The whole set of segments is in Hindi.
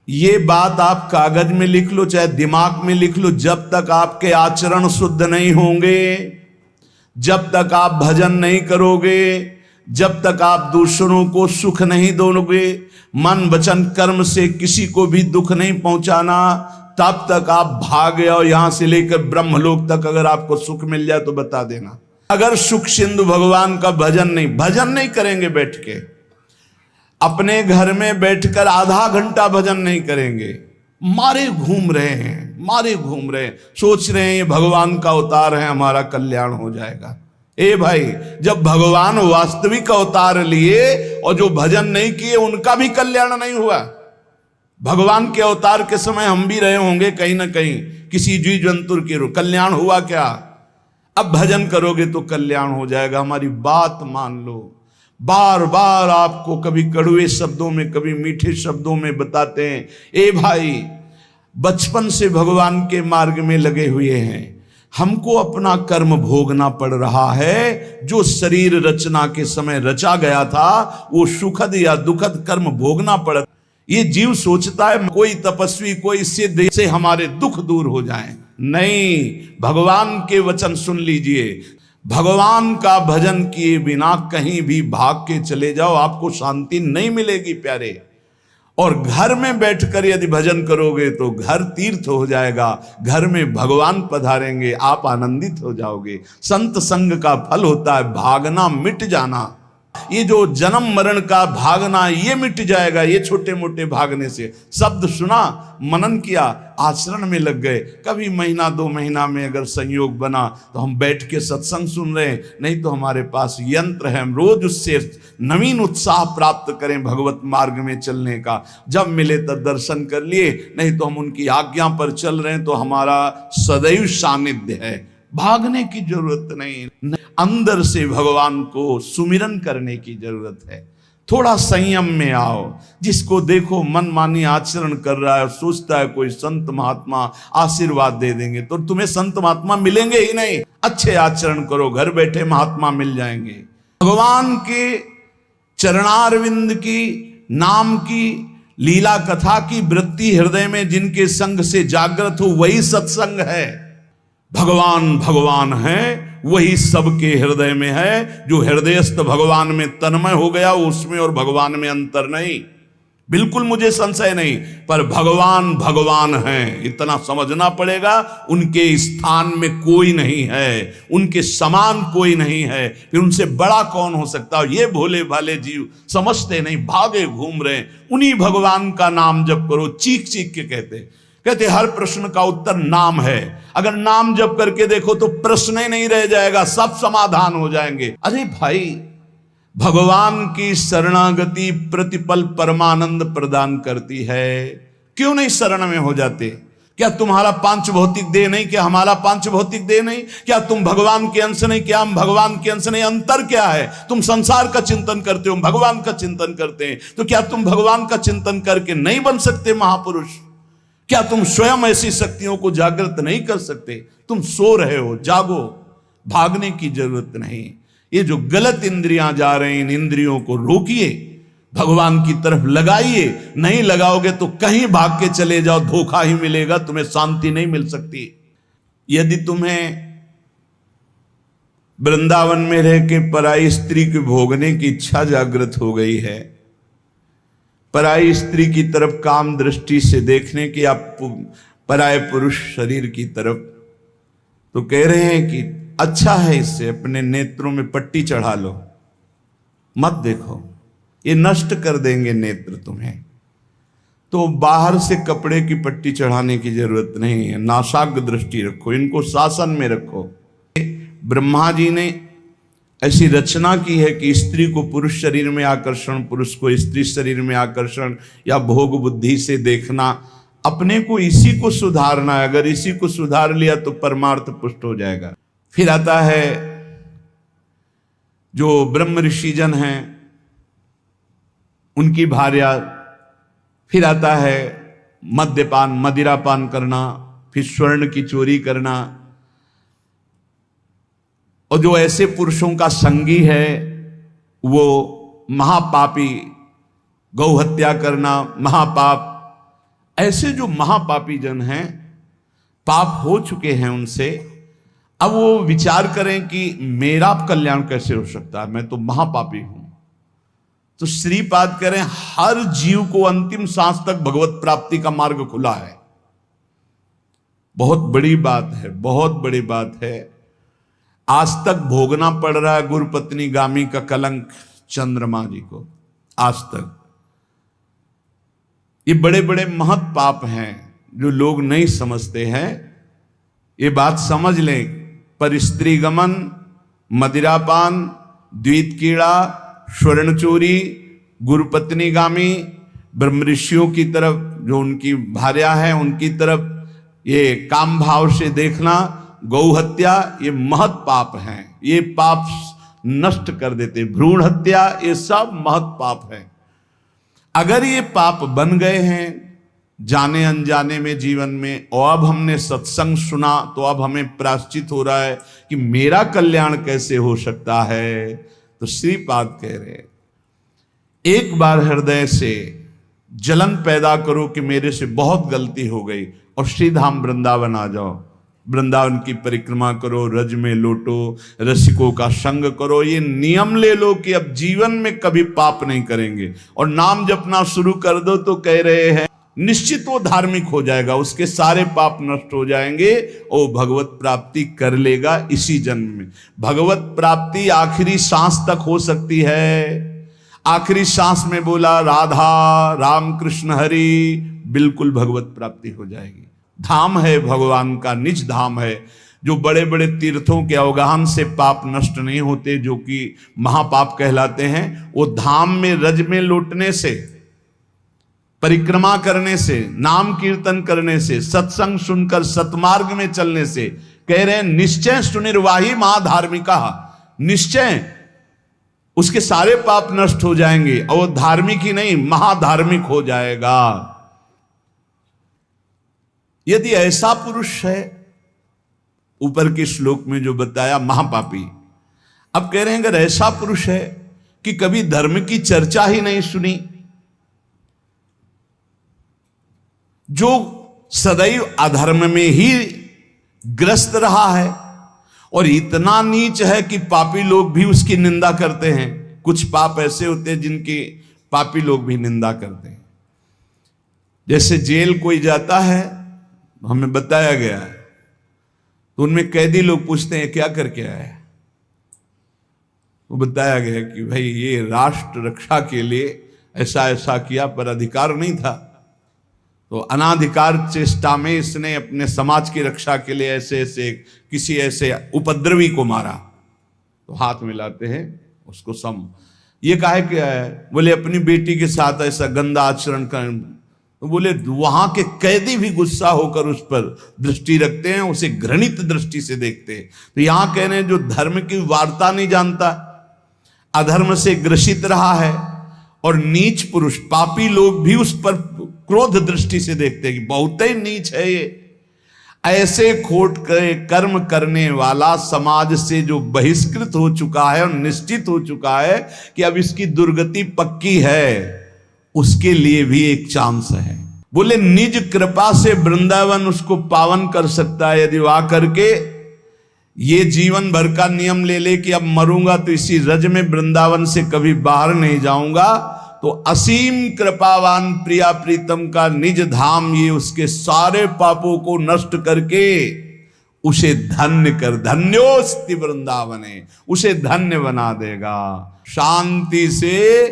ये बात आप कागज में लिख लो चाहे दिमाग में लिख लो, जब तक आपके आचरण शुद्ध नहीं होंगे, जब तक आप भजन नहीं करोगे, जब तक आप दूसरों को सुख नहीं दोगे, मन वचन कर्म से किसी को भी दुख नहीं पहुंचाना, तब तक आप भागे और यहां से लेकर ब्रह्मलोक तक अगर आपको सुख मिल जाए तो बता देना। अगर सुख सिंधु भगवान का भजन नहीं करेंगे, बैठ के अपने घर में बैठकर आधा घंटा भजन नहीं करेंगे, मारे घूम रहे हैं, सोच रहे हैं ये भगवान का अवतार है, हमारा कल्याण हो जाएगा। ए भाई, जब भगवान वास्तविक अवतार लिए और जो भजन नहीं किए उनका भी कल्याण नहीं हुआ। भगवान के अवतार के समय हम भी रहे होंगे कहीं ना कहीं किसी जीव जंतु के, कल्याण हुआ क्या? अब भजन करोगे तो कल्याण हो जाएगा। हमारी बात मान लो। बार बार आपको कभी कड़वे शब्दों में कभी मीठे शब्दों में बताते हैं, ए भाई बचपन से भगवान के मार्ग में लगे हुए हैं, हमको अपना कर्म भोगना पड़ रहा है। जो शरीर रचना के समय रचा गया था वो सुखद या दुखद कर्म भोगना पड़। ये जीव सोचता है कोई तपस्वी कोई सिद्ध से हमारे दुख दूर हो जाएं। नहीं, भगवान के वचन सुन लीजिए। भगवान का भजन किए बिना कहीं भी भाग के चले जाओ, आपको शांति नहीं मिलेगी प्यारे। और घर में बैठकर यदि भजन करोगे तो घर तीर्थ हो जाएगा, घर में भगवान पधारेंगे, आप आनंदित हो जाओगे। संत संग का फल होता है भागना मिट जाना। ये जो जन्म मरण का भागना ये मिट जाएगा, ये छोटे मोटे भागने से। शब्द सुना, मनन किया, आचरण में लग गए। कभी महीना 2 महीना में अगर संयोग बना तो हम बैठ के सत्संग सुन रहे हैं, नहीं तो हमारे पास यंत्र है, हम रोज उससे नवीन उत्साह प्राप्त करें भगवत मार्ग में चलने का। जब मिले तब दर्शन कर लिए, नहीं तो हम उनकी आज्ञा पर चल रहे हैं तो हमारा सदैव सानिध्य है। भागने की जरूरत नहीं, अंदर से भगवान को सुमिरन करने की जरूरत है। थोड़ा संयम में आओ। जिसको देखो मनमानी आचरण कर रहा है, सोचता है कोई संत महात्मा आशीर्वाद दे देंगे, तो तुम्हें संत महात्मा मिलेंगे ही नहीं। अच्छे आचरण करो, घर बैठे महात्मा मिल जाएंगे। भगवान के चरणारविंद की नाम की लीला कथा की वृत्ति हृदय में जिनके संग से जागृत हो वही सत्संग है। भगवान भगवान है वही सबके हृदय में है। जो हृदयस्थ भगवान में तन्मय हो गया उसमें और भगवान में अंतर नहीं, बिल्कुल मुझे संशय नहीं। पर भगवान भगवान है, इतना समझना पड़ेगा। उनके स्थान में कोई नहीं है, उनके समान कोई नहीं है, फिर उनसे बड़ा कौन हो सकता है? ये भोले भाले जीव समझते नहीं, भागे घूम रहे। उन्हीं भगवान का नाम जप करो, चीख चीख के कहते हर प्रश्न का उत्तर नाम है। अगर नाम जप करके देखो तो प्रश्न ही नहीं रह जाएगा, सब समाधान हो जाएंगे। अरे भाई, भगवान की शरणागति प्रतिपल परमानंद प्रदान करती है। क्यों नहीं शरण में हो जाते? क्या तुम्हारा पांच भौतिक देह नहीं? क्या हमारा पांच भौतिक देह नहीं? क्या तुम भगवान के अंश नहीं? क्या हम भगवान के अंश नहीं? अंतर क्या है? तुम संसार का चिंतन करते हो, भगवान का चिंतन करते हैं, तो क्या तुम भगवान का चिंतन करके नहीं बन सकते महापुरुष? क्या तुम स्वयं ऐसी शक्तियों को जागृत नहीं कर सकते? तुम सो रहे हो, जागो, भागने की जरूरत नहीं। ये जो गलत इंद्रियां जा रही हैं, इन इंद्रियों को रोकिए, भगवान की तरफ लगाइए। नहीं लगाओगे तो कहीं भाग के चले जाओ, धोखा ही मिलेगा, तुम्हें शांति नहीं मिल सकती। यदि तुम्हें वृंदावन में रह के पराई स्त्री को भोगने की इच्छा जागृत हो गई है, पराई स्त्री की तरफ काम दृष्टि से देखने की, आप पराय पुरुष शरीर की तरफ, तो कह रहे हैं कि अच्छा है, इससे अपने नेत्रों में पट्टी चढ़ा लो, मत देखो, ये नष्ट कर देंगे नेत्र तुम्हें। तो बाहर से कपड़े की पट्टी चढ़ाने की जरूरत नहीं है, नासाग्र दृष्टि रखो, इनको शासन में रखो। ब्रह्मा जी ने ऐसी रचना की है कि स्त्री को पुरुष शरीर में आकर्षण, पुरुष को स्त्री शरीर में आकर्षण, या भोग बुद्धि से देखना, अपने को इसी को सुधारना है। अगर इसी को सुधार लिया तो परमार्थ पुष्ट हो जाएगा। फिर आता है जो ब्रह्म ऋषिजन हैं उनकी भार्या, फिर आता है मद्यपान, मदिरापान करना, फिर स्वर्ण की चोरी करना। और जो ऐसे पुरुषों का संगी है वो महापापी, गौ हत्या करना महापाप, ऐसे जो महापापी जन हैं, पाप हो चुके हैं उनसे, अब वो विचार करें कि मेरा कल्याण कैसे हो सकता है, मैं तो महापापी हूं। तो श्रीपाद कह रहे हैं हर जीव को अंतिम सांस तक भगवत प्राप्ति का मार्ग खुला है। बहुत बड़ी बात है, बहुत बड़ी बात है। आज तक भोगना पड़ रहा है गुरुपत्नी गामी का कलंक चंद्रमा जी को, आज तक। ये बड़े बड़े महत् पाप हैं जो लोग नहीं समझते हैं। ये बात समझ लें, पर स्त्री गमन, मदिरापान, द्वित कीड़ा, स्वर्ण चोरी, गुरुपत्नी गामी, ब्रह्म ऋषियों की तरफ जो उनकी भार्या है उनकी तरफ ये काम भाव से देखना, गौ हत्या, ये महत् पाप हैं। ये पाप नष्ट कर देते। भ्रूण हत्या, ये सब महत् पाप है। अगर ये पाप बन गए हैं जाने अनजाने में जीवन में, और अब हमने सत्संग सुना तो अब हमें प्रायश्चित हो रहा है कि मेरा कल्याण कैसे हो सकता है। तो श्रीपाद कह रहे एक बार हृदय से जलन पैदा करो कि मेरे से बहुत गलती हो गई, और श्रीधाम वृंदावन आ जाओ। वृंदावन की परिक्रमा करो, रज में लोटो, रसिकों का संग करो। ये नियम ले लो कि अब जीवन में कभी पाप नहीं करेंगे, और नाम जपना शुरू कर दो। तो कह रहे हैं निश्चित वो धार्मिक हो जाएगा, उसके सारे पाप नष्ट हो जाएंगे और भगवत प्राप्ति कर लेगा इसी जन्म में। भगवत प्राप्ति आखिरी सांस तक हो सकती है। आखिरी सांस में बोला राधा राम कृष्ण हरि, बिल्कुल भगवत प्राप्ति हो जाएगी। धाम है भगवान का, निज धाम है। जो बड़े बड़े तीर्थों के अवगाहन से पाप नष्ट नहीं होते, जो कि महापाप कहलाते हैं, वो धाम में रज में लौटने से, परिक्रमा करने से, नाम कीर्तन करने से, सत्संग सुनकर सतमार्ग में चलने से, कह रहे हैं निश्चय सुनिर्वाही महाधार्मिका, निश्चय उसके सारे पाप नष्ट हो जाएंगे और वो धार्मिक ही नहीं महाधार्मिक हो जाएगा। यदि ऐसा पुरुष है, ऊपर के श्लोक में जो बताया महापापी, अब कह रहे हैं अगर ऐसा पुरुष है कि कभी धर्म की चर्चा ही नहीं सुनी, जो सदैव अधर्म में ही ग्रस्त रहा है, और इतना नीच है कि पापी लोग भी उसकी निंदा करते हैं। कुछ पाप ऐसे होते हैं जिनकी पापी लोग भी निंदा करते हैं। जैसे जेल कोई जाता है, हमें बताया गया है, तो उनमें कैदी लोग पूछते हैं क्या करके आया है, वो बताया गया कि भाई ये राष्ट्र रक्षा के लिए ऐसा ऐसा किया, पर अधिकार नहीं था, तो अनाधिकार चेष्टा में इसने अपने समाज की रक्षा के लिए ऐसे ऐसे किसी ऐसे उपद्रवी को मारा। तो हाथ मिलाते हैं उसको सम, ये काहे क्या है, बोले अपनी बेटी के साथ ऐसा गंदा आचरण कर। तो बोले वहां के कैदी भी गुस्सा होकर उस पर दृष्टि रखते हैं, उसे घृणित दृष्टि से देखते हैं। तो यहां कह रहे हैं जो धर्म की वार्ता नहीं जानता, अधर्म से ग्रसित रहा है, और नीच पुरुष पापी लोग भी उस पर क्रोध दृष्टि से देखते हैं कि बहुत ही नीच है ये। ऐसे खोट कर्म करने वाला समाज से जो बहिष्कृत हो चुका है और निश्चित हो चुका है कि अब इसकी दुर्गति पक्की है, उसके लिए भी एक चांस है। बोले निज कृपा से वृंदावन उसको पावन कर सकता है। यदि वह करके ये जीवन भर का नियम ले ले कि अब मरूंगा तो इसी रज में वृंदावन से कभी बाहर नहीं जाऊंगा, तो असीम कृपावान प्रिया प्रीतम का निज धाम ये उसके सारे पापों को नष्ट करके उसे धन्य कर, धन्योस्ति वृंदावने, उसे धन्य बना देगा। शांति से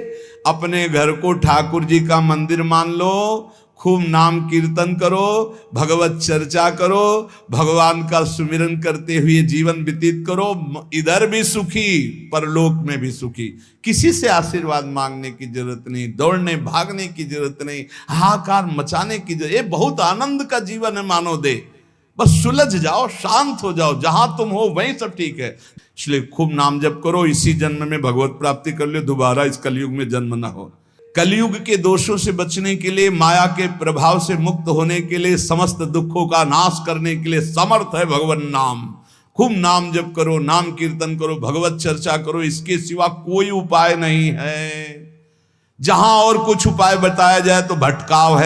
अपने घर को ठाकुर जी का मंदिर मान लो, खूब नाम कीर्तन करो, भगवत चर्चा करो, भगवान का सुमिरन करते हुए जीवन व्यतीत करो। इधर भी सुखी, परलोक में भी सुखी। किसी से आशीर्वाद मांगने की जरूरत नहीं, दौड़ने भागने की जरूरत नहीं, हाहाकार मचाने की जरूरत। ये बहुत आनंद का जीवन है मानो दे, बस सुलझ जाओ, शांत हो जाओ, जहां तुम हो वहीं सब ठीक है। इसलिए खूब नाम जप करो, इसी जन्म में भगवत प्राप्ति कर लो, दोबारा इस कलयुग में जन्म ना हो। कलयुग के दोषों से बचने के लिए, माया के प्रभाव से मुक्त होने के लिए, समस्त दुखों का नाश करने के लिए समर्थ है भगवान नाम। खूब नाम जप करो, नाम कीर्तन करो, भगवत चर्चा करो, इसके सिवा कोई उपाय नहीं है। जहां और कुछ उपाय बताया जाए तो भटकाव है।